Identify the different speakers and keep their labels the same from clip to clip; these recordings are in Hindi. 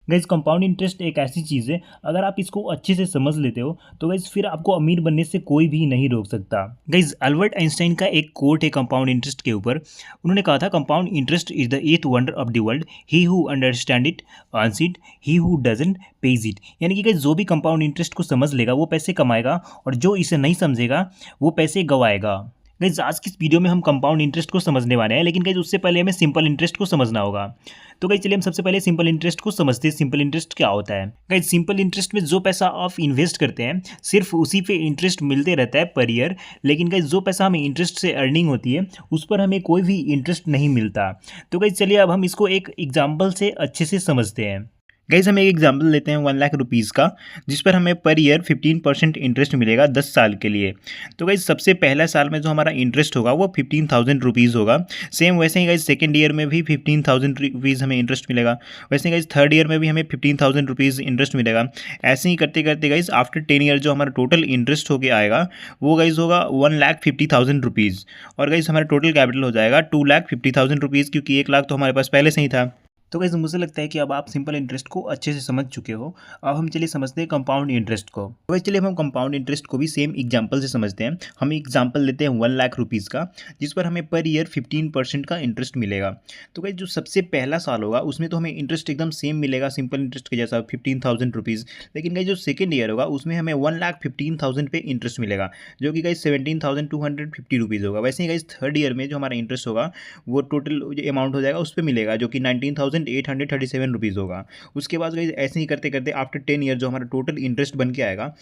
Speaker 1: गाइज कंपाउंड इंटरेस्ट एक ऐसी चीज़ है, अगर आप इसको अच्छे से समझ लेते हो तो गाइज फिर आपको अमीर बनने से कोई भी नहीं रोक सकता। गाइज अल्बर्ट आइंस्टाइन का एक कोट है कंपाउंड इंटरेस्ट के ऊपर। उन्होंने कहा था, compound interest is the eighth wonder of the world, he who understand it earns it, he who doesn't page it. यानी कि गाइज जो भी कंपाउंड इंटरेस्ट को समझ लेगा वो पैसे कमाएगा, और जो इसे नहीं समझेगा वो पैसे गवाएगा। गाइज आज की इस वीडियो में हम कंपाउंड इंटरेस्ट को समझने वाले हैं, लेकिन गाइज उससे पहले हमें सिंपल इंटरेस्ट को समझना होगा। तो गाइज चलिए हम सबसे पहले सिंपल इंटरेस्ट को समझते हैं। सिंपल इंटरेस्ट क्या होता है? गाइज सिंपल इंटरेस्ट में जो पैसा आप इन्वेस्ट करते हैं सिर्फ उसी पे इंटरेस्ट मिलते रहता है पर ईयर, लेकिन गाइज जो पैसा हमें इंटरेस्ट से अर्निंग होती है उस पर हमें कोई भी इंटरेस्ट नहीं मिलता। तो गाइज चलिए अब हम इसको एक एग्जाम्पल से अच्छे से समझते हैं। गाइज हम एक एग्जांपल लेते हैं 1 लाख रुपीज़ का, जिस पर हमें पर ईयर 15% इंटरेस्ट मिलेगा 10 साल के लिए। तो गाइज सबसे पहला साल में जो हमारा इंटरेस्ट होगा वो 15,000 रुपीज़ होगा। सेम वैसे ही गाइज सेकेंड ईयर में भी 15,000 रुपीज़ हमें इंटरेस्ट मिलेगा। वैसे ही गाइज थर्ड ईयर में भी हमें 15,000 रुपीज़ इंटरेस्ट मिलेगा। ऐसे ही करते करते गाइज आफ्टर 10 ईयर जो हमारा टोटल इंटरेस्ट होके आएगा वो गाइज होगा 1,50,000 रुपीज़। और गाइज हमारा टोटल कैपिटल हो जाएगा 2,50,000 रुपीज़, क्योंकि 1 लाख तो हमारे पास पहले से ही था। तो गाइस मुझे लगता है कि अब आप सिंपल इंटरेस्ट को अच्छे से समझ चुके हो। अब हम चलिए समझते हैं कंपाउंड इंटरेस्ट को। तो गाइस चलिए हम कंपाउंड इंटरेस्ट को भी सेम एग्जांपल से समझते हैं। हम एग्जांपल लेते हैं 1 लाख रुपीज़ का, जिस पर हमें पर ईयर 15% का इंटरेस्ट मिलेगा। तो गाइस जो सबसे पहला साल होगा उसमें तो हमें इंटरेस्ट एकदम सेम मिलेगा सिंपल इंटरेस्ट के जैसा 15,000 रुपीज़। लेकिन गाइस जो सेकेंड ईयर होगा उसमें हमें 1,15,000 पे इंटरेस्ट मिलेगा, जो कि गाइस 17,250 रुपीज़ होगा। वैसे ही गाइस थर्ड ईयर में जो हमारा इंटरेस्ट होगा वो टोटल जो अमाउंट हो जाएगा उस पर मिलेगा, जो कि 19,837 रुपीज़ होगा। उसके बाद गाइस ऐसे ही करते करते आफ्टर 10 ईयर जो हमारा टोटल इंटरेस्ट बन के आएगा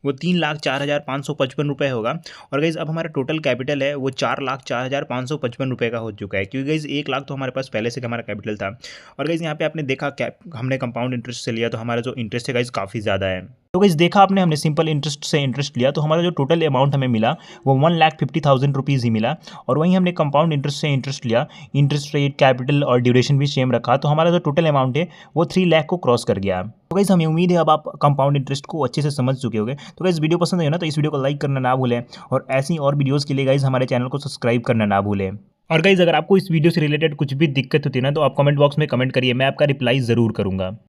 Speaker 1: वो 3,04,555 रुपये होगा। और गाइज़ अब हमारा टोटल कैपिटल है वो 4,04,555 रुपये का हो चुका है, क्योंकि गाइज़ 1 लाख तो हमारे पास पहले से हमारा कैपिटल था। और गाइज़ यहाँ पे आपने देखा क्या हमने कंपाउंड इंटरेस्ट से लिया तो हमारा जो इंटरेस्ट है गाइज़ काफ़ी ज़्यादा है। तो गाइज़ देखा आपने, हमने सिंपल इंटरेस्ट से इंटरेस्ट लिया तो हमारा जो टोटल अमाउंट हमें मिला वो 1,50,000 रुपीज़ ही मिला। और वहीं हमने कंपाउंड इंटरेस्ट से इंटरेस्ट लिया, इंटरेस्ट रेट, कैपिटल और ड्यूरेशन भी सेम रखा, तो हमारा जो टोटल अमाउंट है वो 3 लाख को क्रॉस कर गया। तो गाइज़ हमें उम्मीद है अब आप कंपाउंड इंटरेस्ट को अच्छे से समझ चुके होंगे। तो गाइज़ वीडियो पसंद आई हो ना तो इस वीडियो को लाइक करना ना भूलें, और ऐसी और वीडियोज़ के लिए गाइज़ हमारे चैनल को सब्सक्राइब करना ना भूलें। और गाइज़ अगर आपको इस वीडियो से रिलेटेड कुछ भी दिक्कत होती है ना तो आप कमेंट बॉक्स में कमेंट करिए, मैं आपका रिप्लाई ज़रूर करूँगा।